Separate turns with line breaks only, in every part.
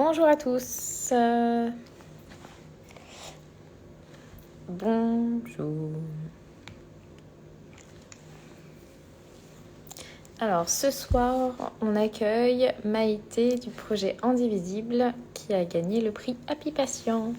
Bonjour à tous. Bonjour. Alors ce soir, on accueille Maïté du projet Indivisible qui a gagné le prix Happy Patient.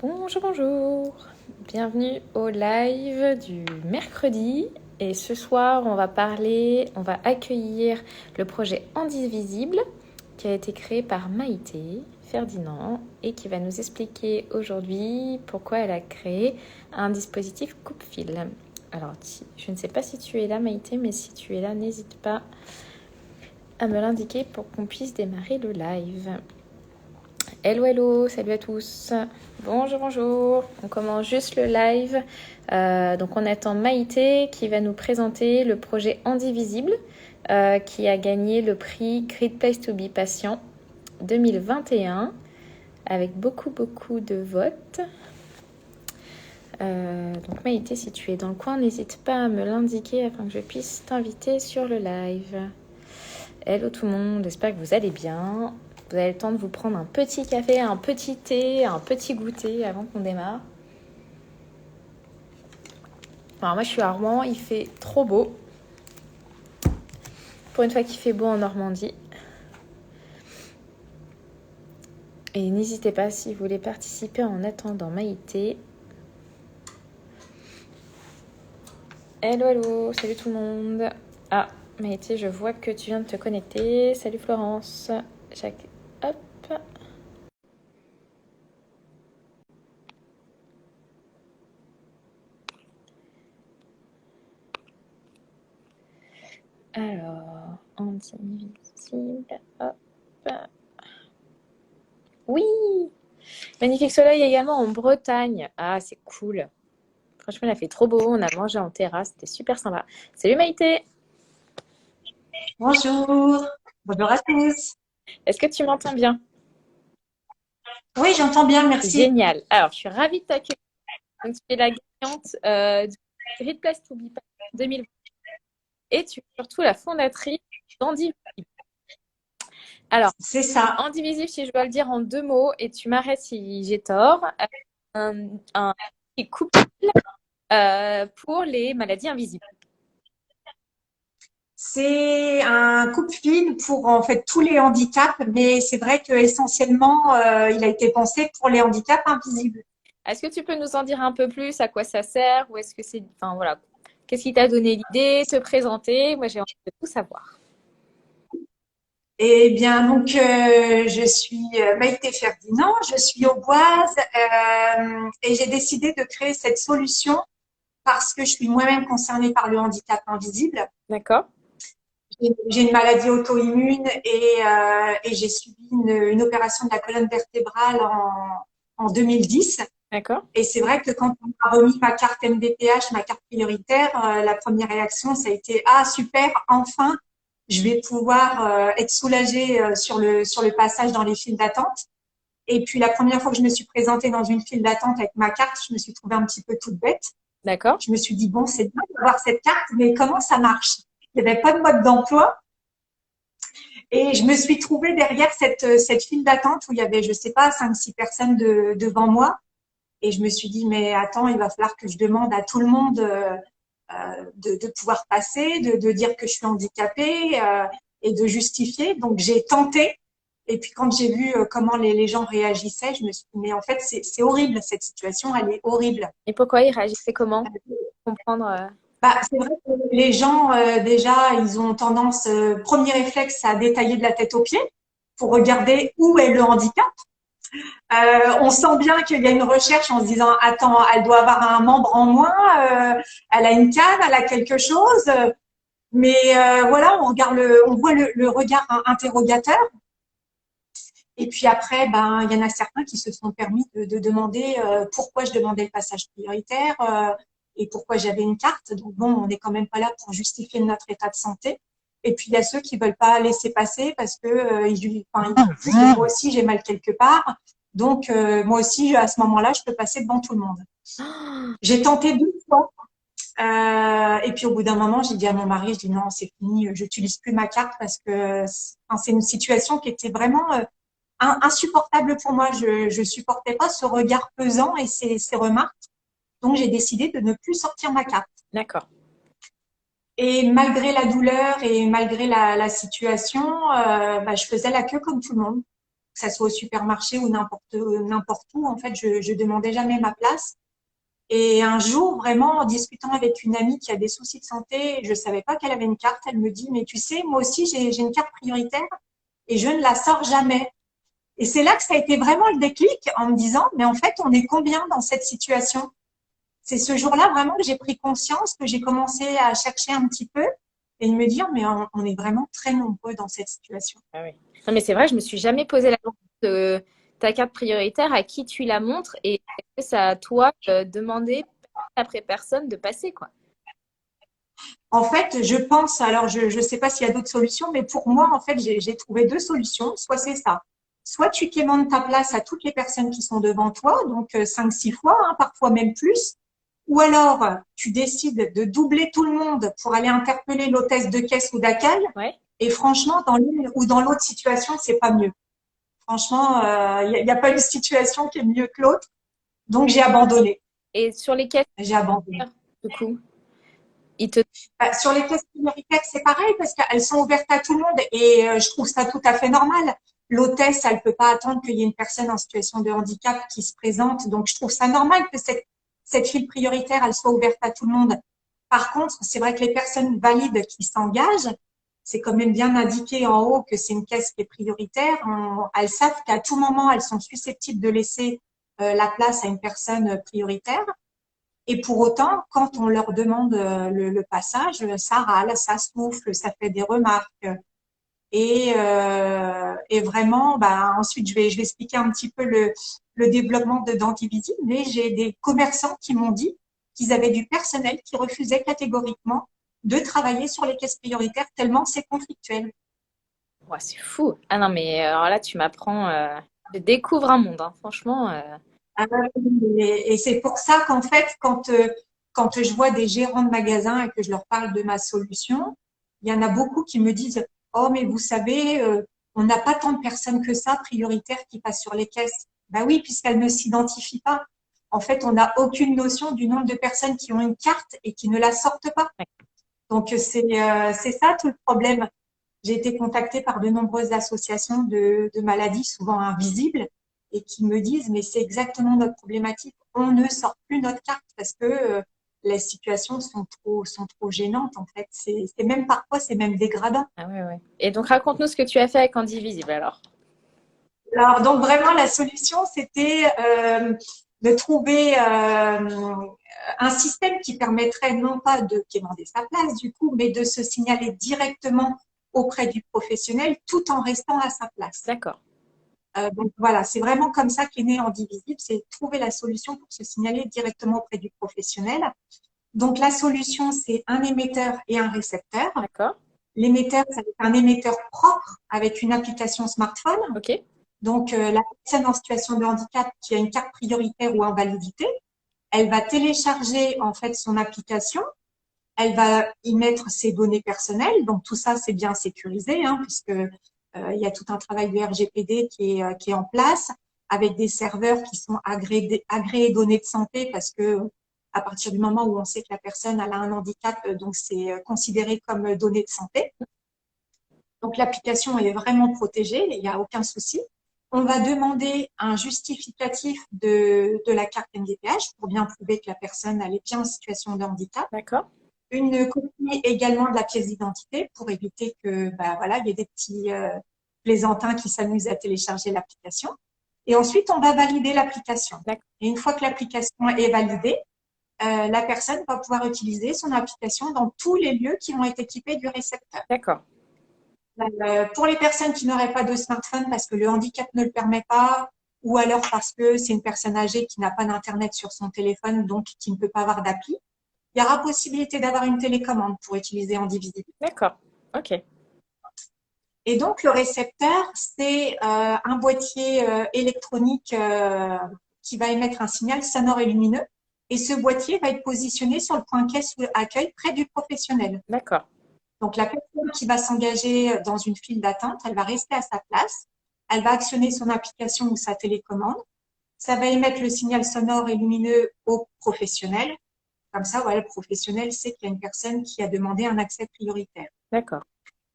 Bonjour, bonjour. Bienvenue au live du mercredi. Et ce soir, on va accueillir le projet Indivisible qui a été créé par Maïté Ferdinand et qui va nous expliquer aujourd'hui pourquoi elle a créé un dispositif coupe-fil. Alors, je ne sais pas si tu es là, Maïté, mais si tu es là, n'hésite pas à me l'indiquer pour qu'on puisse démarrer le live. Hello, hello, salut à tous. Bonjour, bonjour. On commence juste le live. Donc, on attend Maïté qui va nous présenter le projet Indivisible qui a gagné le prix Great Place to Be Patient 2021 avec beaucoup de votes. Donc, Maïté, si tu es dans le coin, n'hésite pas à me l'indiquer afin que je puisse t'inviter sur le live. Hello tout le monde, j'espère que vous allez bien. Vous avez le temps de vous prendre un petit café, un petit thé, un petit goûter avant qu'on démarre. Alors moi je suis à Rouen, il fait trop beau. Pour une fois qu'il fait beau en Normandie. Et n'hésitez pas si vous voulez participer en attendant Maïté. Hello, hello, salut tout le monde. Ah, Maïté, je vois que tu viens de te connecter. Salut Florence. Hop. Alors, Indivisible, hop. Oui, magnifique soleil également en Bretagne. Ah, c'est cool. Franchement, il a fait trop beau. On a mangé en terrasse. C'était super sympa. Salut Maïté.
Bonjour, bonjour à tous.
Est-ce que tu m'entends bien?
Oui, j'entends bien, merci.
Génial. Alors, je suis ravie de t'accueillir. Donc, tu es la gagnante du Great Place to Be 2020 et tu es surtout la fondatrice d'Indivisible. Alors,
C'est ça.
Indivisible, si je dois le dire en 2 mots, et tu m'arrêtes si j'ai tort, un couple pour les maladies invisibles.
C'est un coupe-fil pour en fait tous les handicaps, mais c'est vrai que essentiellement, il a été pensé pour les handicaps invisibles.
Est-ce que tu peux nous en dire un peu plus à quoi ça sert ou est-ce que c'est... Enfin, voilà. Qu'est-ce qui t'a donné l'idée, te présenter? Moi, j'ai envie de tout savoir.
Eh bien, donc, je suis Maïté Ferdinand, je suis auboise et j'ai décidé de créer cette solution parce que je suis moi-même concernée par le handicap invisible.
D'accord?
J'ai une maladie auto-immune et j'ai subi une opération de la colonne vertébrale en 2010.
D'accord?
Et c'est vrai que quand on m'a remis ma carte MDPH, ma carte prioritaire, la première réaction, ça a été ah super, enfin, je vais pouvoir être soulagée sur le passage dans les files d'attente. Et puis la première fois que je me suis présentée dans une file d'attente avec ma carte, je me suis trouvée un petit peu toute bête.
D'accord?
Je me suis dit bon, c'est bien d'avoir cette carte, mais comment ça marche? Il n'y avait pas de mode d'emploi. Et je me suis trouvée derrière cette file d'attente où il y avait, je sais pas, 5, 6 personnes devant moi. Et je me suis dit, mais attends, il va falloir que je demande à tout le monde de pouvoir passer, de dire que je suis handicapée et de justifier. Donc j'ai tenté. Et puis quand j'ai vu comment les gens réagissaient, je me suis dit, mais en fait, c'est horrible, cette situation, elle est horrible.
Et pourquoi ils réagissaient comment? Comprendre.
Bah, c'est vrai que les gens, déjà, ils ont tendance, premier réflexe, à détailler de la tête aux pieds pour regarder où est le handicap. On sent bien qu'il y a une recherche en se disant, attends, elle doit avoir un membre en moins, elle a une canne, elle a quelque chose. Mais voilà, on voit le regard interrogateur. Et puis après, ben, il y en a certains qui se sont permis de demander pourquoi je demandais le passage prioritaire, et pourquoi j'avais une carte. Donc bon, on n'est quand même pas là pour justifier notre état de santé. Et puis il y a ceux qui veulent pas laisser passer parce que ils disent que moi aussi j'ai mal quelque part. Donc moi aussi à ce moment-là, je peux passer devant tout le monde. J'ai tenté 2 fois. Et puis au bout d'un moment, j'ai dit à mon mari, je dis non, c'est fini, je n'utilise plus ma carte parce que c'est une situation qui était vraiment insupportable pour moi. Je supportais pas ce regard pesant et ces remarques. Donc j'ai décidé de ne plus sortir ma carte.
D'accord.
Et malgré la douleur et malgré la situation, je faisais la queue comme tout le monde, que ça soit au supermarché ou n'importe où. En fait, je demandais jamais ma place. Et un jour, vraiment, en discutant avec une amie qui a des soucis de santé, je savais pas qu'elle avait une carte. Elle me dit, mais tu sais, moi aussi, j'ai une carte prioritaire et je ne la sors jamais. Et c'est là que ça a été vraiment le déclic en me disant, mais en fait, on est combien dans cette situation? C'est ce jour-là vraiment que j'ai pris conscience, que j'ai commencé à chercher un petit peu et de me dire, mais on est vraiment très nombreux dans cette situation.
Ah oui. Non, mais c'est vrai, je me suis jamais posé la question de ta carte prioritaire, à qui tu la montres et est-ce que c'est à toi de demander après personne de passer, quoi.
En fait, je pense, alors je sais pas s'il y a d'autres solutions, mais pour moi, en fait, j'ai trouvé 2 solutions. Soit c'est ça. Soit tu quémandes ta place à toutes les personnes qui sont devant toi, donc 5, 6 fois, hein, parfois même plus. Ou alors, tu décides de doubler tout le monde pour aller interpeller l'hôtesse de caisse ou d'accueil.
Ouais.
Et franchement, dans l'une ou dans l'autre situation, c'est pas mieux. Franchement, il y a pas une situation qui est mieux que l'autre. Donc, j'ai abandonné.
Et sur les caisses,
J'ai abandonné.
du coup, ils te...
Sur les caisses prioritaires, c'est pareil parce qu'elles sont ouvertes à tout le monde et je trouve ça tout à fait normal. L'hôtesse, elle peut pas attendre qu'il y ait une personne en situation de handicap qui se présente. Donc, je trouve ça normal que cette file prioritaire, elle soit ouverte à tout le monde. Par contre, c'est vrai que les personnes valides qui s'engagent, c'est quand même bien indiqué en haut que c'est une caisse qui est prioritaire. Elles savent qu'à tout moment, elles sont susceptibles de laisser la place à une personne prioritaire. Et pour autant, quand on leur demande le passage, ça râle, ça souffle, ça fait des remarques. Et vraiment, ensuite, je vais expliquer un petit peu le développement de Dantivisible, mais j'ai des commerçants qui m'ont dit qu'ils avaient du personnel qui refusait catégoriquement de travailler sur les caisses prioritaires tellement c'est conflictuel.
Ouais, c'est fou. Ah non, mais alors là, tu m'apprends... Je découvre un monde, hein. Franchement,
Et c'est pour ça qu'en fait, quand je vois des gérants de magasins et que je leur parle de ma solution, il y en a beaucoup qui me disent, oh, mais vous savez, on n'a pas tant de personnes que ça prioritaires qui passent sur les caisses. Ben oui, puisqu'elles ne s'identifient pas. En fait, on n'a aucune notion du nombre de personnes qui ont une carte et qui ne la sortent pas.
ouais.
Donc, c'est ça tout le problème. J'ai été contactée par de nombreuses associations de maladies souvent invisibles et qui me disent, mais c'est exactement notre problématique. On ne sort plus notre carte parce que les situations sont trop gênantes, en fait. C'est même parfois, c'est même dégradant.
Ah ouais, ouais. Et donc, raconte-nous ce que tu as fait avec Indivisible, alors.
Alors, donc vraiment, la solution, c'était de trouver un système qui permettrait non pas de quémander sa place, du coup, mais de se signaler directement auprès du professionnel tout en restant à sa place.
D'accord.
Donc voilà, c'est vraiment comme ça qu'est né Indivisible, c'est trouver la solution pour se signaler directement auprès du professionnel. Donc la solution, c'est un émetteur et un récepteur.
D'accord.
L'émetteur, c'est un émetteur propre avec une application smartphone.
Ok.
Donc la personne en situation de handicap qui a une carte prioritaire ou invalidité, elle va télécharger en fait son application. Elle va y mettre ses données personnelles. Donc tout ça, c'est bien sécurisé, hein, puisque il y a tout un travail de RGPD qui est en place avec des serveurs qui sont agréés données de santé parce que à partir du moment où on sait que la personne elle a un handicap, donc c'est considéré comme données de santé. Donc l'application est vraiment protégée, il n'y a aucun souci. On va demander un justificatif de la carte MDPH pour bien prouver que la personne elle est bien en situation de handicap.
D'accord.
Une copie également de la pièce d'identité pour éviter que voilà, il y ait des petits plaisantins qui s'amusent à télécharger l'application. Et ensuite, on va valider l'application. Et une fois que l'application est validée, la personne va pouvoir utiliser son application dans tous les lieux qui vont être équipés du récepteur.
D'accord.
Pour les personnes qui n'auraient pas de smartphone parce que le handicap ne le permet pas, ou alors parce que c'est une personne âgée qui n'a pas d'internet sur son téléphone, donc qui ne peut pas avoir d'appli, il y aura possibilité d'avoir une télécommande pour utiliser Indivisible.
D'accord. Ok.
Et donc, le récepteur, c'est un boîtier électronique qui va émettre un signal sonore et lumineux. Et ce boîtier va être positionné sur le point caisse ou accueil près du professionnel.
D'accord.
Donc, la personne qui va s'engager dans une file d'attente, elle va rester à sa place. Elle va actionner son application ou sa télécommande. Ça va émettre le signal sonore et lumineux au professionnel. Comme ça, voilà, le professionnel sait qu'il y a une personne qui a demandé un accès prioritaire.
D'accord.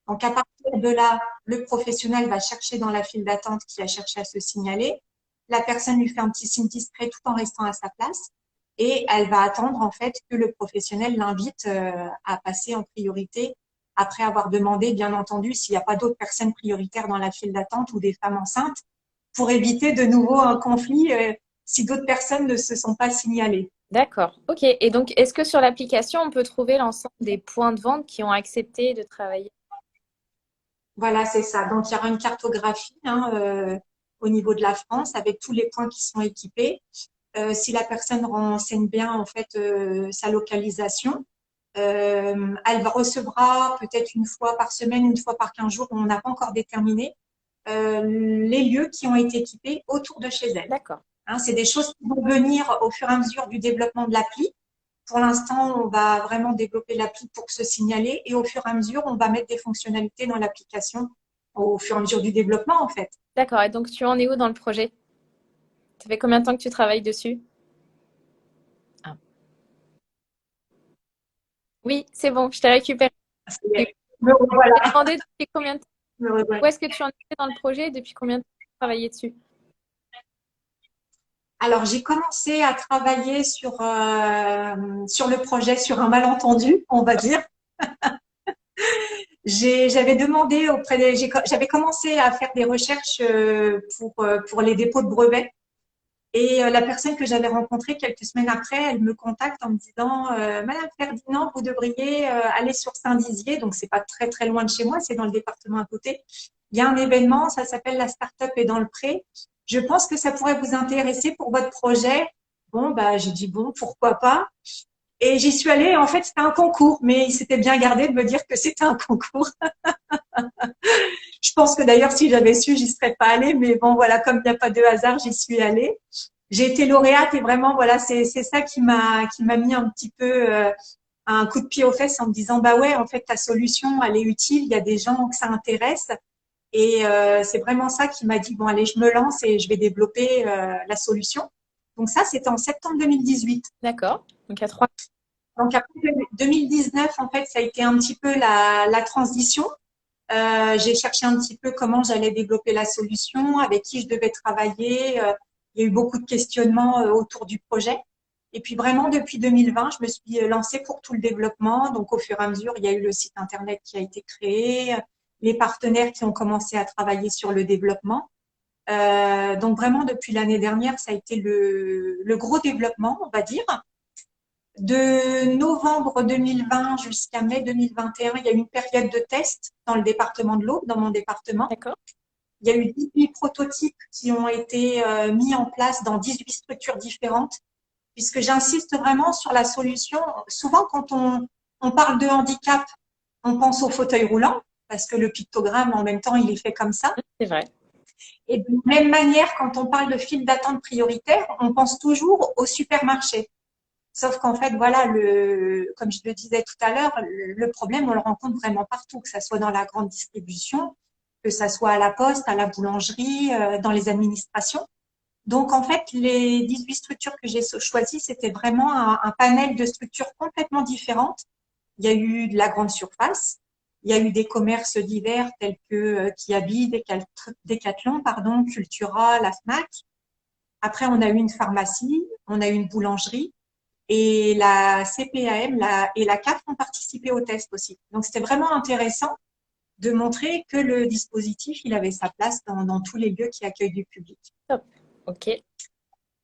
Donc, à partir de là, le professionnel va chercher dans la file d'attente qui a cherché à se signaler. La personne lui fait un petit signe discret tout en restant à sa place. Et elle va attendre, en fait, que le professionnel l'invite à passer en priorité après avoir demandé, bien entendu, s'il n'y a pas d'autres personnes prioritaires dans la file d'attente ou des femmes enceintes pour éviter de nouveau un conflit si d'autres personnes ne se sont pas signalées.
D'accord. Ok. Et donc, est-ce que sur l'application, on peut trouver l'ensemble des points de vente qui ont accepté de travailler?
Voilà, c'est ça. Donc, il y aura une cartographie au niveau de la France avec tous les points qui sont équipés. Si la personne renseigne bien en fait sa localisation, elle recevra peut-être une fois par semaine, une fois par 15 jours, on n'a pas encore déterminé les lieux qui ont été équipés autour de chez elle.
D'accord.
Hein, c'est des choses qui vont venir au fur et à mesure du développement de l'appli. Pour l'instant, on va vraiment développer l'appli pour se signaler et au fur et à mesure, on va mettre des fonctionnalités dans l'application au fur et à mesure du développement, en fait.
D'accord. Et donc, tu en es où dans le projet? Ça fait combien de temps que tu travailles dessus? Ah. Oui, c'est bon, je t'ai récupéré. Je
Me
t'ai
revoilà,
demandé depuis combien de temps,
me revoilà.
où est-ce que tu en étais dans le projet et depuis combien de temps tu travaillais dessus?
Alors, j'ai commencé à travailler sur le projet, sur un malentendu, on va dire. J'avais demandé j'avais commencé à faire des recherches pour les dépôts de brevets. Et la personne que j'avais rencontrée quelques semaines après, elle me contacte en me disant Madame Ferdinand, vous devriez aller sur Saint-Dizier, donc c'est pas très très loin de chez moi, c'est dans le département à côté. Il y a un événement, ça s'appelle la Start-up est dans le pré. Je pense que ça pourrait vous intéresser pour votre projet. Bon, bah j'ai dit bon, pourquoi pas. Et j'y suis allée. En fait, c'était un concours, mais il s'était bien gardé de me dire que c'était un concours. Je pense que d'ailleurs, si j'avais su, j'y serais pas allée. Mais bon, voilà, comme il n'y a pas de hasard, j'y suis allée. J'ai été lauréate et vraiment, voilà, c'est ça qui m'a mis un petit peu un coup de pied aux fesses en me disant, bah ouais, en fait, ta solution, elle est utile. Il y a des gens que ça intéresse. Et c'est vraiment ça qui m'a dit, bon, allez, je me lance et je vais développer la solution. Donc ça, c'était en septembre 2018.
D'accord. Donc, il y a 3.
Donc après 2019, en fait, ça a été un petit peu la transition. J'ai cherché un petit peu comment j'allais développer la solution, avec qui je devais travailler. Il y a eu beaucoup de questionnements autour du projet. Et puis vraiment, depuis 2020, je me suis lancée pour tout le développement. Donc au fur et à mesure, il y a eu le site Internet qui a été créé, les partenaires qui ont commencé à travailler sur le développement. Donc vraiment, depuis l'année dernière, ça a été le gros développement, on va dire. De novembre 2020 jusqu'à mai 2021, il y a eu une période de test dans le département de l'Aube, dans mon département.
D'accord.
Il y a eu 18 prototypes qui ont été mis en place dans 18 structures différentes, puisque j'insiste vraiment sur la solution. Souvent, quand on parle de handicap, on pense au fauteuil roulant, parce que le pictogramme, en même temps, il est fait comme ça.
C'est vrai.
Et de même manière, quand on parle de file d'attente prioritaire, on pense toujours au supermarché. Sauf qu'en fait, voilà, comme je le disais tout à l'heure, le problème, on le rencontre vraiment partout, que ça soit dans la grande distribution, que ça soit à la poste, à la boulangerie, dans les administrations. Donc, en fait, les 18 structures que j'ai choisies, c'était vraiment un panel de structures complètement différentes. Il y a eu de la grande surface, il y a eu des commerces divers tels que Kiabi, Decathlon, pardon, Cultura, la Fnac. Après, on a eu une pharmacie, on a eu une boulangerie. Et la CPAM et la CAF ont participé au test aussi. Donc, c'était vraiment intéressant de montrer que le dispositif, il avait sa place dans tous les lieux qui accueillent du public.
Top. OK.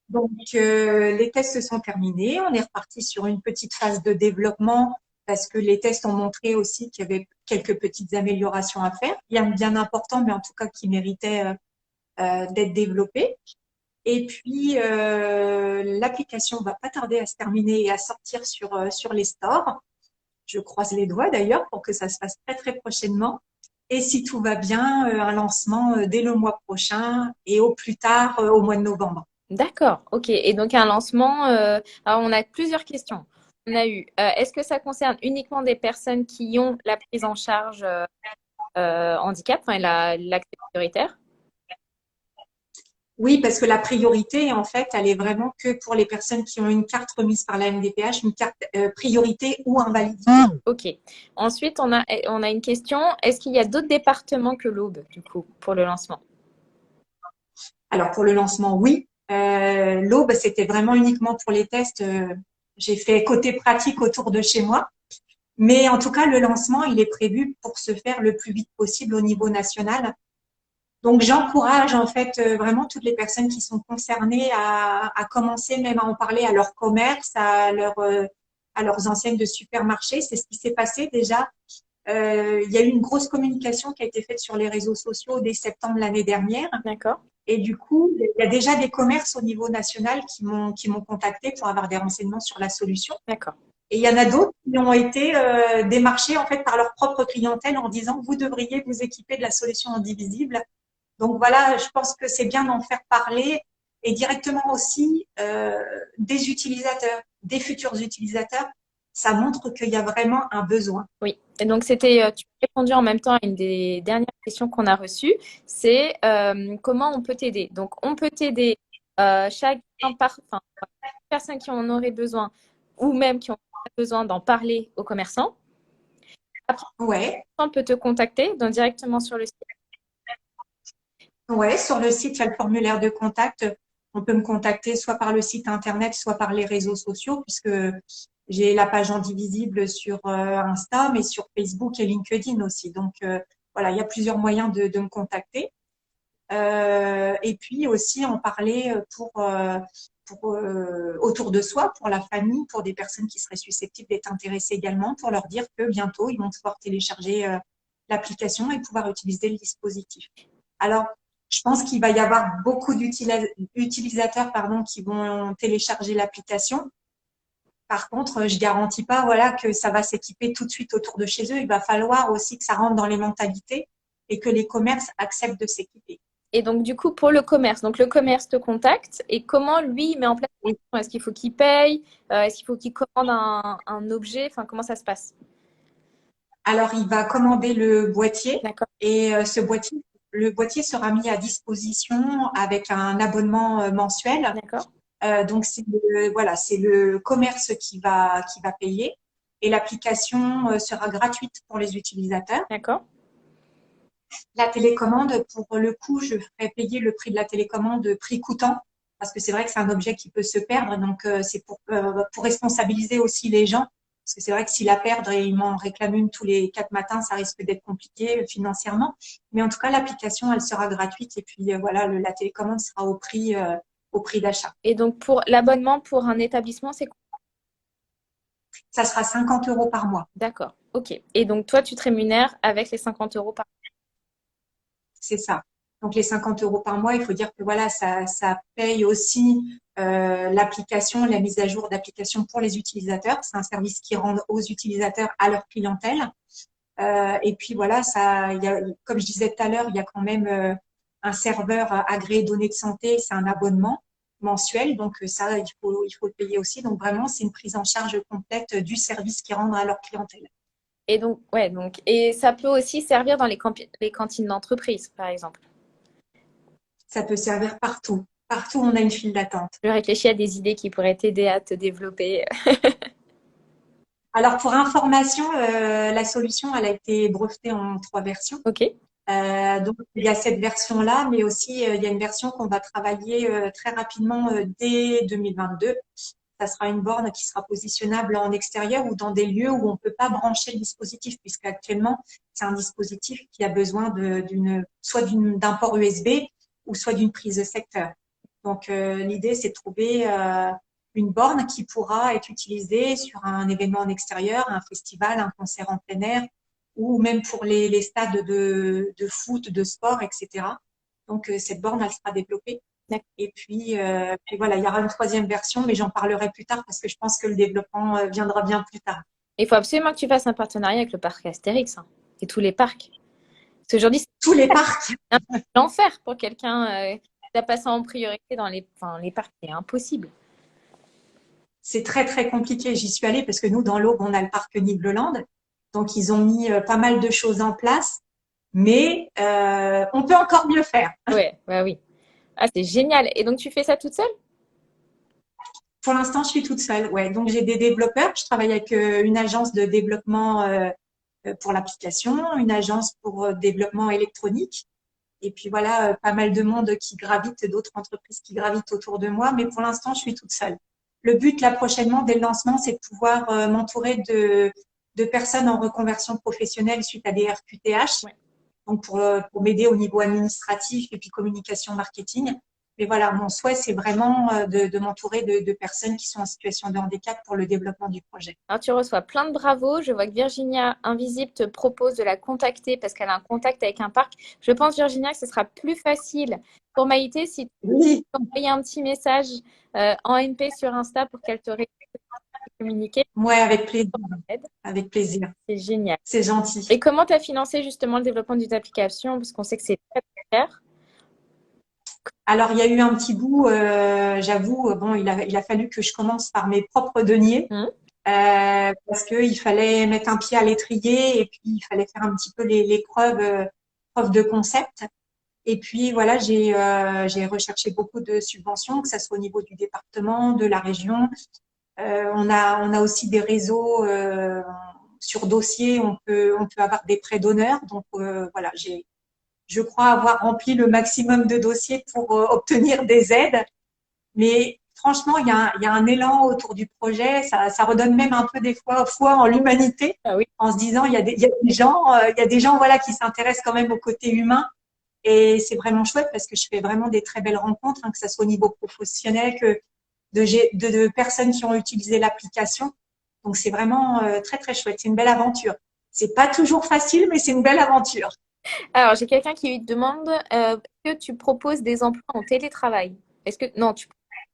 Donc, les tests se sont terminés. On est reparti sur une petite phase de développement parce que les tests ont montré aussi qu'il y avait quelques petites améliorations à faire, bien important, mais en tout cas qui méritaient d'être développées. Et puis, l'application va pas tarder à se terminer et à sortir sur les stores. Je croise les doigts d'ailleurs pour que ça se fasse très très prochainement. Et si tout va bien, un lancement dès le mois prochain et au plus tard au mois de novembre.
D'accord, ok. Et donc un lancement, alors on a plusieurs questions. On a eu, est-ce que ça concerne uniquement des personnes qui ont la prise en charge handicap, enfin l'accès prioritaire?
Oui, parce que la priorité, en fait, elle est vraiment que pour les personnes qui ont une carte remise par la MDPH, une carte priorité ou invalidité.
Ok. Ensuite, on a une question. Est-ce qu'il y a d'autres départements que l'Aube, du coup, pour le lancement?
Alors, pour le lancement, oui. L'Aube, c'était vraiment uniquement pour les tests. J'ai fait côté pratique autour de chez moi. Mais en tout cas, le lancement, il est prévu pour se faire le plus vite possible au niveau national. Donc, j'encourage en fait vraiment toutes les personnes qui sont concernées à commencer même à en parler à leur commerce, à leurs enseignes de supermarché. C'est ce qui s'est passé déjà. Il y a eu une grosse communication qui a été faite sur les réseaux sociaux dès septembre l'année dernière.
D'accord,
Et du coup, il y a déjà des commerces au niveau national qui m'ont contacté pour avoir des renseignements sur la solution.
d'accord.
Et il y en a d'autres qui ont été démarchés en fait par leur propre clientèle en disant vous devriez vous équiper de la solution indivisible. Donc voilà, je pense que c'est bien d'en faire parler et directement aussi des utilisateurs, des futurs utilisateurs. Ça montre qu'il y a vraiment un besoin.
Oui. Et donc, tu as répondu en même temps à une des dernières questions qu'on a reçues. C'est comment on peut t'aider? Donc, on peut t'aider enfin, personnes qui en auraient besoin ou même qui ont besoin d'en parler aux commerçants. Après,
Ouais,
on peut te contacter donc, directement sur le site.
ouais. Sur le site, il y a le formulaire de contact. On peut me contacter soit par le site internet, soit par les réseaux sociaux, puisque j'ai la page Indivisible sur Insta, mais sur Facebook et LinkedIn aussi. Donc voilà, il y a plusieurs moyens de me contacter. Et puis aussi en parler autour de soi, pour la famille, pour des personnes qui seraient susceptibles d'être intéressées également, pour leur dire que bientôt ils vont pouvoir télécharger l'application et pouvoir utiliser le dispositif. Alors, je pense qu'il va y avoir beaucoup d'utilisateurs qui vont télécharger l'application. Par contre, je garantis pas voilà que ça va s'équiper tout de suite autour de chez eux. Il va falloir aussi que ça rentre dans les mentalités et que les commerces acceptent de s'équiper.
Et donc, du coup, pour le commerce, donc le commerce te contacte et comment lui il met en place les
Oui.
actions? Est-ce qu'il faut qu'il paye? Est-ce qu'il faut qu'il commande un objet? Enfin, comment ça se passe?
Alors, il va commander le boîtier
D'accord,
et le boîtier sera mis à disposition avec un abonnement mensuel.
d'accord,
Donc, c'est le commerce qui va payer et l'application sera gratuite pour les utilisateurs.
d'accord.
La télécommande, pour le coup, je ferai payer le prix de la télécommande prix coûtant parce que c'est vrai que c'est un objet qui peut se perdre. Donc, c'est pour responsabiliser aussi les gens. Parce que c'est vrai que s'il la perdre et ils m'en réclament une tous les 4 matins, ça risque d'être compliqué financièrement. Mais en tout cas, l'application, elle sera gratuite et puis voilà, la télécommande sera au prix d'achat.
Et donc, pour l'abonnement pour un établissement, c'est quoi?
Ça sera 50 € par mois.
D'accord, ok. Et donc, toi, tu te rémunères avec les 50 euros par
C'est ça. Donc les 50 € par mois, il faut dire que voilà, ça paye aussi l'application, la mise à jour d'application pour les utilisateurs. C'est un service qui rend aux utilisateurs à leur clientèle. Et puis voilà, comme je disais tout à l'heure, il y a quand même un serveur agréé données de santé, c'est un abonnement mensuel, donc ça, il faut le payer aussi. Donc vraiment, c'est une prise en charge complète du service qu'ils rendent à leur clientèle.
Et donc, ouais, donc, et ça peut aussi servir dans les cantines d'entreprise, par exemple.
Ça peut servir partout. Partout, on a une file d'attente.
Je réfléchis à des idées qui pourraient t'aider à te développer.
Alors pour information, la solution, elle a été brevetée en 3 versions.
Ok,
Donc il y a cette version-là, mais aussi il y a une version qu'on va travailler très rapidement dès 2022. Ça sera une borne qui sera positionnable en extérieur ou dans des lieux où on ne peut pas brancher le dispositif, puisqu'actuellement, c'est un dispositif qui a besoin d'un port USB ou soit d'une prise de secteur. Donc, l'idée, c'est de trouver une borne qui pourra être utilisée sur un événement en extérieur, un festival, un concert en plein air, ou même pour les stades de foot, de sport, etc. Donc, cette borne, elle sera développée.
D'accord.
Puis voilà, il y aura une troisième version, mais j'en parlerai plus tard parce que je pense que le développement viendra bien plus tard.
Il faut absolument que tu fasses un partenariat avec le parc Astérix, hein, et tous les parcs. Parce qu'aujourd'hui,
Tous les parcs,
c'est l'enfer pour quelqu'un qui a passé en priorité dans enfin, les parcs. C'est impossible.
c'est très très compliqué. J'y suis allée parce que nous, dans l'Aube, on a le parc Nibleland. Donc, ils ont mis pas mal de choses en place, mais on peut encore mieux faire.
Ouais, bah oui. Ah, c'est génial. Et donc, tu fais ça toute seule?
Pour l'instant, je suis toute seule. Ouais. Donc, j'ai des développeurs. Je travaille avec une agence de développement pour l'application, une agence pour développement électronique. Et puis voilà, pas mal de monde qui gravite, d'autres entreprises qui gravitent autour de moi. Mais pour l'instant, je suis toute seule. Le but, là, prochainement, dès le lancement, c'est de pouvoir m'entourer de personnes en reconversion professionnelle suite à des RQTH.
Ouais.
Donc, pour m'aider au niveau administratif et puis communication marketing. Mais voilà, mon souhait, c'est vraiment de m'entourer de personnes qui sont en situation de handicap pour le développement du projet.
Alors, tu reçois plein de bravos. Je vois que Virginia Invisible te propose de la contacter parce qu'elle a un contact avec un parc. Je pense, Virginia, que ce sera plus facile pour Maïté si tu
Oui,
envoyer un petit message en NP sur Insta pour qu'elle te communiquer.
ouais, avec plaisir. Avec plaisir.
C'est génial.
C'est gentil.
Et comment tu as financé justement le développement d'une application? Parce qu'on sait que c'est très, très cher.
Alors, il y a eu un petit bout, j'avoue, bon, il a fallu que je commence par mes propres deniers,
Hum.
parce qu'il fallait mettre un pied à l'étrier et puis il fallait faire un petit peu les preuves, preuves de concept. Et puis voilà, j'ai recherché beaucoup de subventions, que ça soit au niveau du département, de la région. On a aussi des réseaux sur dossier, on peut avoir des prêts d'honneur. Donc voilà, je crois avoir rempli le maximum de dossiers pour obtenir des aides. Mais franchement, il y a un élan autour du projet. Ça redonne même un peu des fois foi en l'humanité,
Ah oui.
en se disant il y a des gens voilà qui s'intéressent quand même au côté humain. Et c'est vraiment chouette parce que je fais vraiment des très belles rencontres, hein, que ce soit au niveau professionnel que de personnes qui ont utilisé l'application. Donc c'est vraiment très très chouette. C'est une belle aventure. C'est pas toujours facile, mais c'est une belle aventure.
Alors, j'ai quelqu'un qui lui demande que tu proposes des emplois en télétravail. Est-ce que non, tu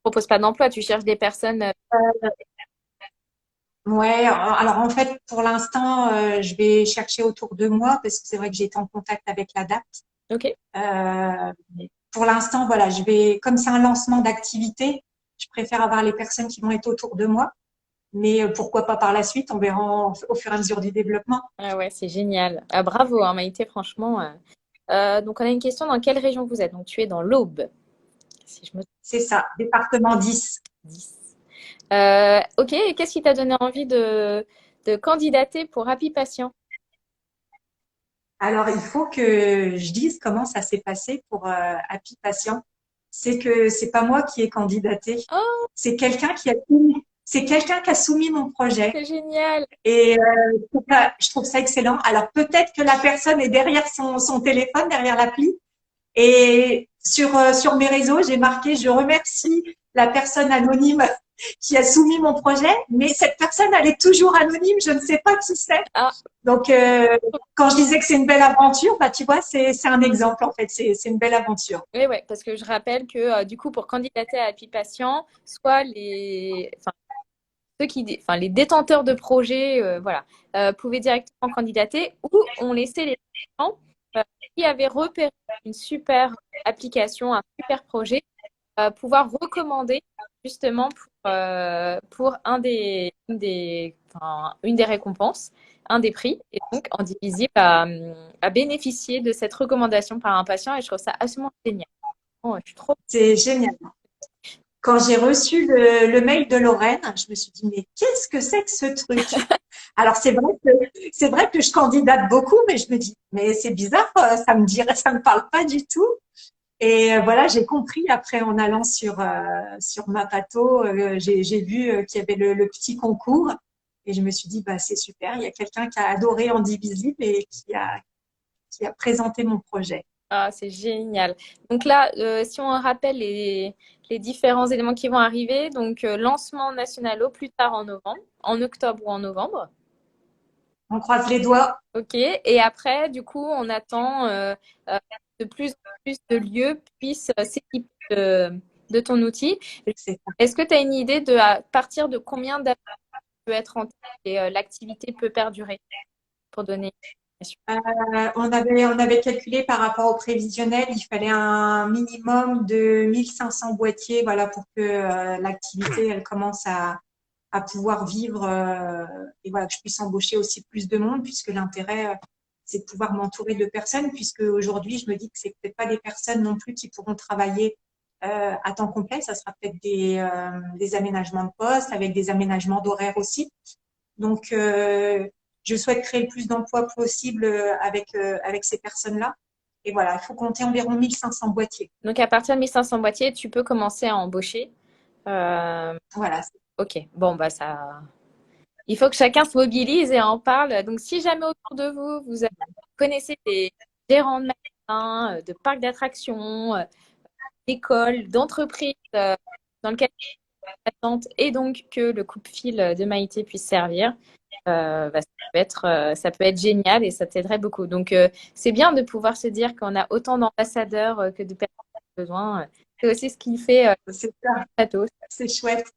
proposes pas d'emploi, tu cherches des personnes.
Ouais, alors en fait, pour l'instant, je vais chercher autour de moi parce que c'est vrai que j'ai été en contact avec l'ADAPT.
Ok.
Euh, pour l'instant, voilà, comme c'est un lancement d'activité, je préfère avoir les personnes qui vont être autour de moi. Mais pourquoi pas par la suite, on verra au fur et à mesure du développement.
Ah ouais, c'est génial. Ah, bravo, hein, Maïté, franchement. Donc, on a une question. Dans quelle région vous êtes? Donc, tu es dans l'Aube, si je me
C'est ça, département 10.
dis. Ok, et qu'est-ce qui t'a donné envie de candidater pour Happy Patient?
Alors, il faut que je dise comment ça s'est passé pour Happy Patient. C'est que c'est pas moi qui ai candidaté.
Oh,
C'est quelqu'un qui a soumis mon projet.
c'est génial.
Et je trouve ça excellent. Alors peut-être que la personne est derrière son téléphone, derrière l'appli. Et sur mes réseaux, j'ai marqué, je remercie la personne anonyme qui a soumis mon projet, mais cette personne, elle est toujours anonyme, je ne sais pas qui c'est.
Ah,
Donc, quand je disais que c'est une belle aventure, bah, tu vois, c'est un exemple, en fait, c'est une belle aventure.
oui, ouais, parce que je rappelle que du coup, pour candidater à Happy Patient, soit enfin, enfin, les détenteurs de projets, voilà, pouvaient directement candidater ou on laissait les gens euh, qui avaient repéré une super application, un super projet, pouvoir recommander justement pour enfin, une des récompenses, un des prix, et donc Indivisible à bénéficier de cette recommandation par un patient et je trouve ça absolument génial. Oh, je suis trop.
C'est génial. Quand j'ai reçu le mail de Lorraine, je me suis dit, mais qu'est-ce que c'est que ce truc? Alors, c'est vrai que je candidate beaucoup, mais je me dis, mais c'est bizarre, ça me parle pas du tout. Et voilà, j'ai compris après en allant sur Mapato, j'ai vu qu'il y avait le petit concours et je me suis dit, bah, c'est super, il y a quelqu'un qui a adoré Indivisible et qui a présenté mon projet.
Ah, c'est génial. Donc là, si on rappelle les différents éléments qui vont arriver, donc lancement national au plus tard en novembre, en octobre ou en novembre.
On croise les doigts.
Ok. Et après, du coup, on attend de plus en plus de lieux puissent s'équiper de ton outil.
c'est ça.
Est-ce que tu as une idée de à partir de combien d'abonnés peut être rentable et l'activité peut perdurer pour donner une information?
On avait calculé par rapport au prévisionnel, il fallait un minimum de 1500 boîtiers, voilà, pour que l'activité elle commence à pouvoir vivre et voilà que je puisse embaucher aussi plus de monde, puisque l'intérêt c'est de pouvoir m'entourer de personnes, puisque aujourd'hui je me dis que c'est peut-être pas des personnes non plus qui pourront travailler à temps complet, ça sera peut-être des aménagements de poste avec des aménagements d'horaire aussi. Donc je souhaite créer le plus d'emplois possible avec ces personnes-là. Et voilà, il faut compter environ 1500 boîtiers.
Donc, à partir de 1500 boîtiers, tu peux commencer à embaucher. Euh,
Voilà.
ok, bon, bah ça. Il faut que chacun se mobilise et en parle. Donc, si jamais autour de vous, vous connaissez des gérants de magasins, de parcs d'attractions, d'écoles, d'entreprises dans lesquelles attente et donc que le coupe-fil de Maïté puisse servir, bah, ça peut être génial et ça t'aiderait beaucoup. Donc, c'est bien de pouvoir se dire qu'on a autant d'ambassadeurs que de personnes qui ont besoin. C'est aussi ce qui fait
C'est ça,
Pathos.
c'est chouette.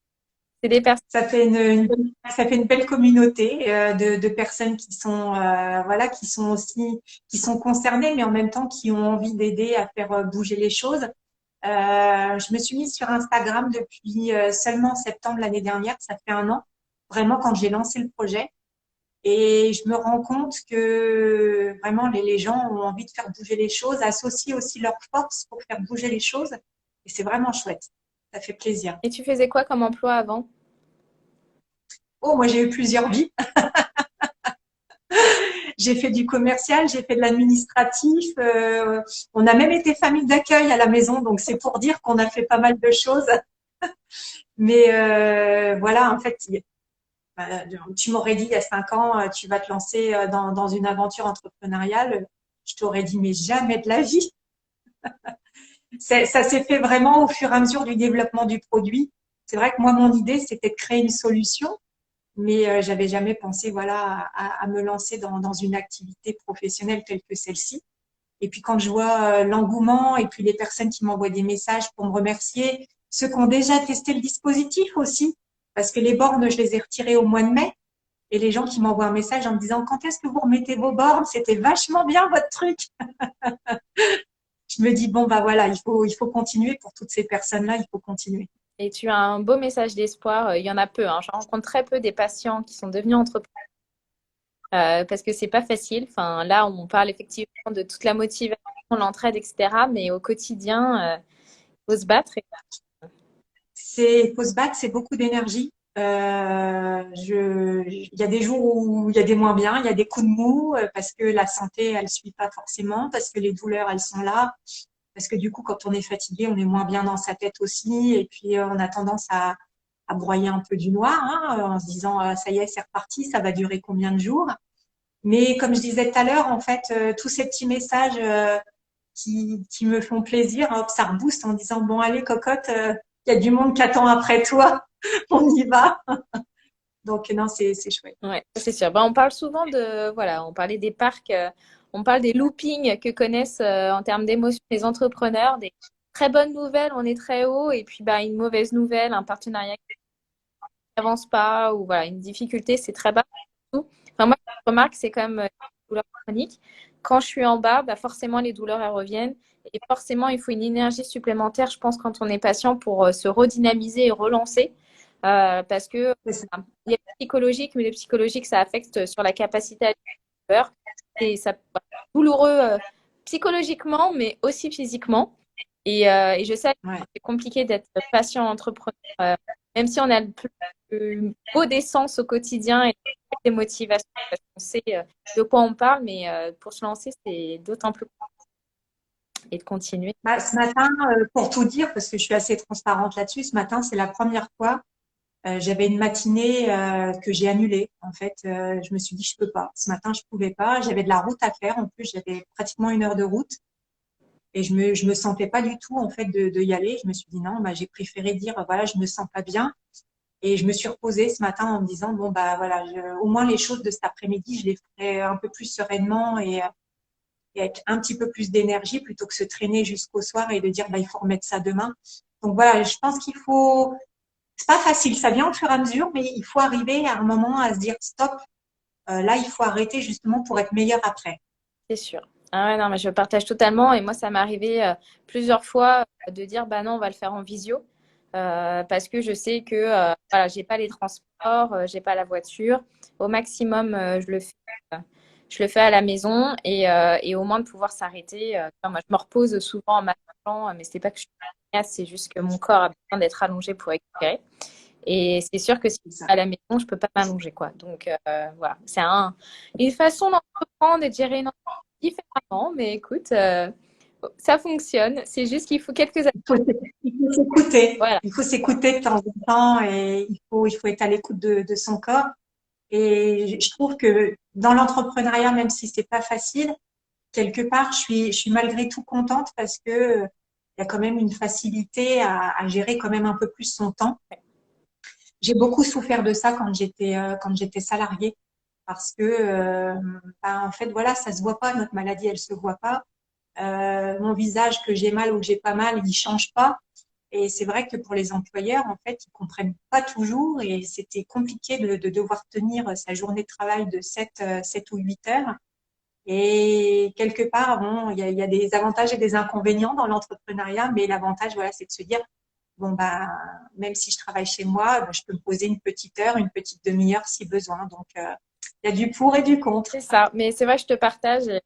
C'est des personnes.
Ça fait une belle communauté de personnes qui sont voilà qui sont aussi qui sont concernées, mais en même temps qui ont envie d'aider à faire bouger les choses. Je me suis mise sur Instagram depuis seulement septembre l'année dernière, ça fait un an, vraiment quand j'ai lancé le projet. Et je me rends compte que vraiment les gens ont envie de faire bouger les choses, associent aussi leurs forces pour faire bouger les choses. Et c'est vraiment chouette. Ça fait plaisir.
Et tu faisais quoi comme emploi avant?
Oh, moi j'ai eu plusieurs vies. J'ai fait du commercial, j'ai fait de l'administratif. On a même été famille d'accueil à la maison, donc c'est pour dire qu'on a fait pas mal de choses. Mais voilà, en fait, tu m'aurais dit il y a 5 ans, tu vas te lancer dans une aventure entrepreneuriale. Je t'aurais dit, mais jamais de la vie. Ça s'est fait vraiment au fur et à mesure du développement du produit. C'est vrai que moi, mon idée, c'était de créer une solution, mais j'avais jamais pensé, voilà, à me lancer dans une activité professionnelle telle que celle-ci. Et puis quand je vois l'engouement et puis les personnes qui m'envoient des messages pour me remercier, ceux qui ont déjà testé le dispositif aussi, parce que les bornes, je les ai retirées au mois de mai, et les gens qui m'envoient un message en me disant quand est-ce que vous remettez vos bornes? C'était vachement bien votre truc. Je me dis bon bah voilà, il faut continuer pour toutes ces personnes-là, il faut continuer.
Et tu as un beau message d'espoir. Il y en a peu, hein. J'en rencontre très peu des patients qui sont devenus entrepreneurs parce que c'est pas facile. Enfin, là, on parle effectivement de toute la motivation, l'entraide, etc. Mais au quotidien, il faut se battre.
Faut se battre, c'est beaucoup d'énergie. Il y a des jours où il y a des moins bien, il y a des coups de mou parce que la santé, elle suit pas forcément, parce que les douleurs, elles sont là, parce que du coup, quand on est fatigué, on est moins bien dans sa tête aussi, et puis on a tendance à broyer un peu du noir, hein, en se disant ça y est, c'est reparti, ça va durer combien de jours? Mais comme je disais tout à l'heure, en fait, tous ces petits messages qui me font plaisir, hop, ça rebooste en disant bon allez cocotte, il y a du monde qui attend après toi, on y va. Donc non, c'est chouette.
Ouais, c'est sûr. Ben, on parle souvent de, voilà, on parlait des parcs, on parle des loopings que connaissent en termes d'émotions les entrepreneurs, des très bonnes nouvelles, on est très haut, et puis bah, une mauvaise nouvelle, un partenariat qui n'avance pas, ou voilà, une difficulté, c'est très bas. Enfin, moi, je remarque, c'est comme une douleur chronique. Quand je suis en bas, bah, forcément, les douleurs, elles reviennent. Et forcément, il faut une énergie supplémentaire, je pense, quand on est patient pour se redynamiser et relancer. Parce que il y a le psychologique, mais le psychologique, ça affecte sur la capacité à douleur. Et ça douloureux psychologiquement, mais aussi physiquement. Et je sais que
Ouais.
c'est compliqué d'être patient entrepreneur, même si on a le plus beau des sens au quotidien et des motivations, parce qu'on sait de quoi on parle, mais pour se lancer, c'est d'autant plus compliqué et de continuer.
Bah, ce matin, pour tout dire, parce que je suis assez transparente là-dessus, ce matin, c'est la première fois. J'avais une matinée que j'ai annulée. En fait, je me suis dit je peux pas. Ce matin, je pouvais pas. J'avais de la route à faire. En plus, j'avais pratiquement 1 heure de route et je me sentais pas du tout en fait de y aller. Je me suis dit non, bah j'ai préféré dire voilà, je me sens pas bien et je me suis reposée ce matin en me disant bon bah voilà, au moins les choses de cet après-midi, je les ferai un peu plus sereinement et avec un petit peu plus d'énergie plutôt que se traîner jusqu'au soir et de dire bah il faut remettre ça demain. Donc voilà, je pense qu'il faut, c'est pas facile, ça vient au fur et à mesure, mais il faut arriver à un moment à se dire stop, là il faut arrêter justement pour être meilleur après.
C'est sûr. Ah ouais, non, mais je partage totalement. Et moi, ça m'est arrivé plusieurs fois de dire, bah non, on va le faire en visio. Parce que je sais que voilà, j'ai pas les transports, j'ai pas la voiture. Au maximum, je le fais à la maison et au moins de pouvoir s'arrêter. Enfin, moi, je me repose souvent en m'allongeant, mais c'est pas que je suis efficace, c'est juste que mon corps a besoin d'être allongé pour récupérer. Et c'est sûr que si
C'est
je
ça.
suis à la maison, je peux pas m'allonger, quoi. Donc voilà, c'est une façon d'entreprendre et de gérer une entreprise différemment. Mais écoute, ça fonctionne. C'est juste qu'il faut quelques années.
Il faut s'écouter.
Voilà,
Il faut s'écouter de temps en temps et il faut être à l'écoute de son corps. Et je trouve que dans l'entrepreneuriat, même si c'est pas facile, quelque part, je suis malgré tout contente parce que il y a quand même une facilité à gérer quand même un peu plus son temps. J'ai beaucoup souffert de ça quand j'étais salariée parce que ben, en fait voilà, ça se voit pas, notre maladie, elle se voit pas. Mon visage, que j'ai mal ou que j'ai pas mal, il change pas. Et c'est vrai que pour les employeurs, en fait, ils comprennent pas toujours et c'était compliqué de devoir tenir sa journée de travail de 7 ou 8 heures. Et quelque part, bon, il y a des avantages et des inconvénients dans l'entrepreneuriat, mais l'avantage, voilà, c'est de se dire, bon, bah, même si je travaille chez moi, bah, je peux me poser une petite heure, une petite demi-heure si besoin. Donc, il y a du pour et du contre.
c'est ça. Mais c'est vrai, je te partage. Et,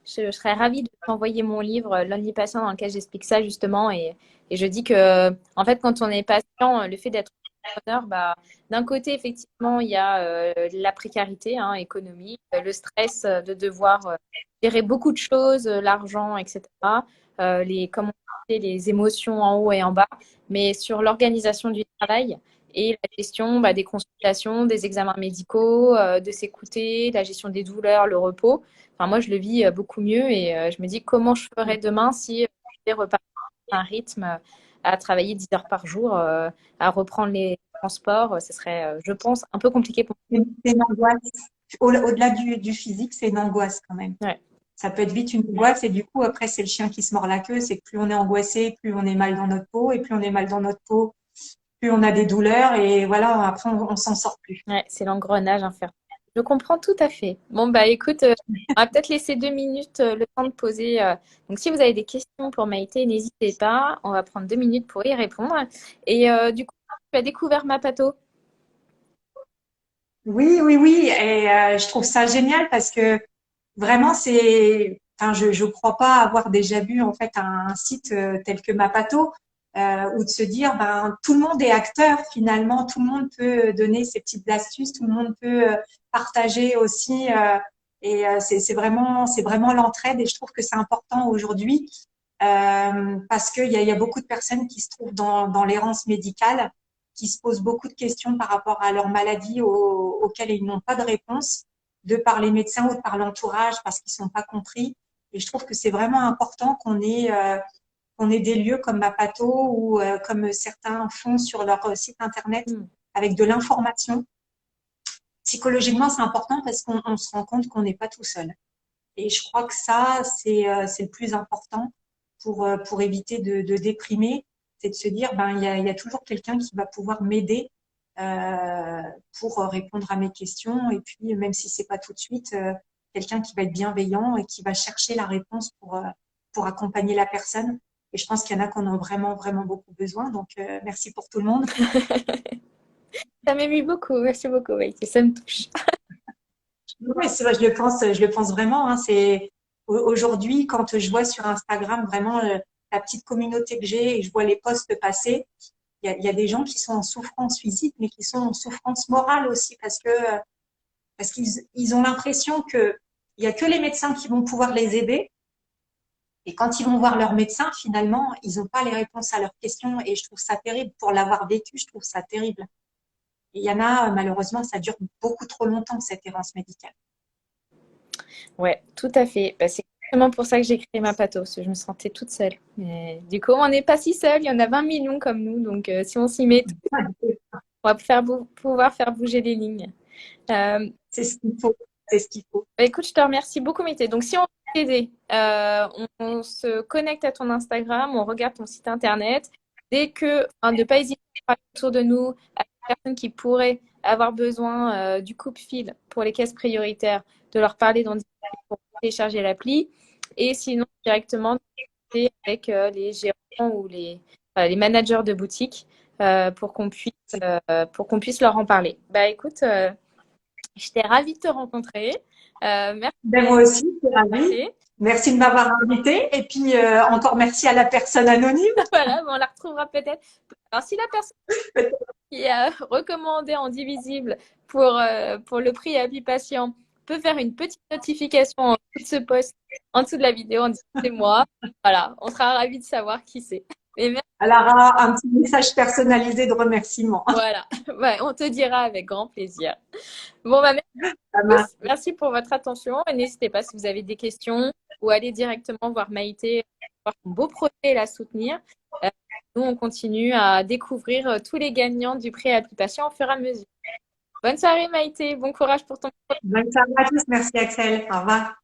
je serais ravie de t'envoyer mon livre, L'Only Patient, dans lequel j'explique ça justement. Et je dis que, en fait, quand on est patient, le fait d'être entrepreneur, bah, d'un côté, effectivement, il y a la précarité hein, économique, le stress de devoir gérer beaucoup de choses, l'argent, etc. Comme on disait, les émotions en haut et en bas. Mais sur l'organisation du travail, et la gestion bah, des consultations, des examens médicaux, de s'écouter, la gestion des douleurs, le repos. Enfin, moi, je le vis beaucoup mieux et je me dis comment je ferais demain si je devais repartir à un rythme à travailler 10 heures par jour, à reprendre les transports. Ce serait, je pense, un peu compliqué pour
C'est une angoisse. Au-delà du physique, c'est une angoisse quand même.
moi. Ouais,
Ça peut être vite une angoisse et du coup, après, c'est le chien qui se mord la queue. C'est que plus on est angoissé, plus on est mal dans notre peau et plus on est mal dans notre peau, plus on a des douleurs et voilà, après, on s'en sort plus.
ouais, c'est l'engrenage infernal. Je comprends tout à fait. Bon, bah écoute, on va peut-être laisser 2 minutes le temps de poser. Donc, si vous avez des questions pour Maïté, n'hésitez pas. On va prendre 2 minutes pour y répondre. Et du coup, tu as découvert Mapato.
Oui, oui, oui. Et je trouve ça génial parce que vraiment, enfin, je crois pas avoir déjà vu en fait un site tel que Mapato, où de se dire, ben, tout le monde est acteur finalement, tout le monde peut donner ses petites astuces, tout le monde peut partager aussi, et c'est vraiment l'entraide. Et je trouve que c'est important aujourd'hui parce il y a beaucoup de personnes qui se trouvent dans l'errance médicale, qui se posent beaucoup de questions par rapport à leur maladie auxquelles ils n'ont pas de réponse de par les médecins ou de par l'entourage parce qu'ils sont pas compris. Et je trouve que c'est vraiment important qu'on ait des lieux comme Mapato ou comme certains font sur leur site internet
Hmm.
avec de l'information. Psychologiquement, c'est important parce qu'on se rend compte qu'on n'est pas tout seul. Et je crois que ça, c'est le plus important pour éviter de déprimer, c'est de se dire, ben, il y a toujours quelqu'un qui va pouvoir m'aider pour répondre à mes questions. Et puis, même si c'est pas tout de suite, quelqu'un qui va être bienveillant et qui va chercher la réponse pour accompagner la personne. Et je pense qu'il y en a qui en ont vraiment, vraiment beaucoup besoin. Donc, merci pour tout le monde.
Ça m'émue beaucoup. Merci beaucoup, Maïté. Ça me touche.
Oui, c'est vrai, je le pense vraiment. Hein, aujourd'hui, quand je vois sur Instagram vraiment la petite communauté que j'ai et je vois les posts passer, il y a des gens qui sont en souffrance physique, mais qui sont en souffrance morale aussi parce qu'ils ont l'impression que il y a que les médecins qui vont pouvoir les aider. Et quand ils vont voir leur médecin, finalement, ils n'ont pas les réponses à leurs questions. Et je trouve ça terrible. Pour l'avoir vécu, je trouve ça terrible. Et il y en a, malheureusement, ça dure beaucoup trop longtemps, cette errance médicale.
Ouais, tout à fait. Bah, c'est exactement pour ça que j'ai créé Mapato, parce que je me sentais toute seule. Mais du coup, on n'est pas si seul. Il y en a 20 millions comme nous. Donc, si on s'y met, on va pouvoir faire bouger les lignes. Euh,
C'est ce qu'il faut. C'est ce qu'il faut.
Bah, écoute, je te remercie beaucoup, Mété. Donc, si on t'aider. On se connecte à ton Instagram, on regarde ton site internet. Dès que, enfin, ne pas hésiter à parler autour de nous à des personnes qui pourraient avoir besoin du coupe-fil pour les caisses prioritaires, de leur parler pour télécharger l'appli. Et sinon, directement avec les gérants ou les managers de boutique pour qu'on puisse leur en parler. Bah écoute, j'étais ravie de te rencontrer. Merci.
Ben, moi aussi, je suis ravie. Merci de m'avoir invitée. Et puis, encore merci à la personne anonyme.
Voilà, on la retrouvera peut-être. Alors, si la personne qui a recommandé en divisible pour le prix à vie patient peut faire une petite notification en dessous de ce post, en dessous de la vidéo, en disant c'est moi, voilà, on sera ravis de savoir qui c'est. Et merci.
Elle aura un petit message personnalisé de remerciement.
Voilà, ouais, on te dira avec grand plaisir. Bon, bah, merci pour votre attention. Et n'hésitez pas si vous avez des questions ou allez directement voir Maïté, voir son beau projet et la soutenir. Nous, on continue à découvrir tous les gagnants du prix Application au fur et à mesure. Bonne soirée Maïté, bon courage pour ton projet.
Bonne soirée à tous. Merci Axel. Au revoir.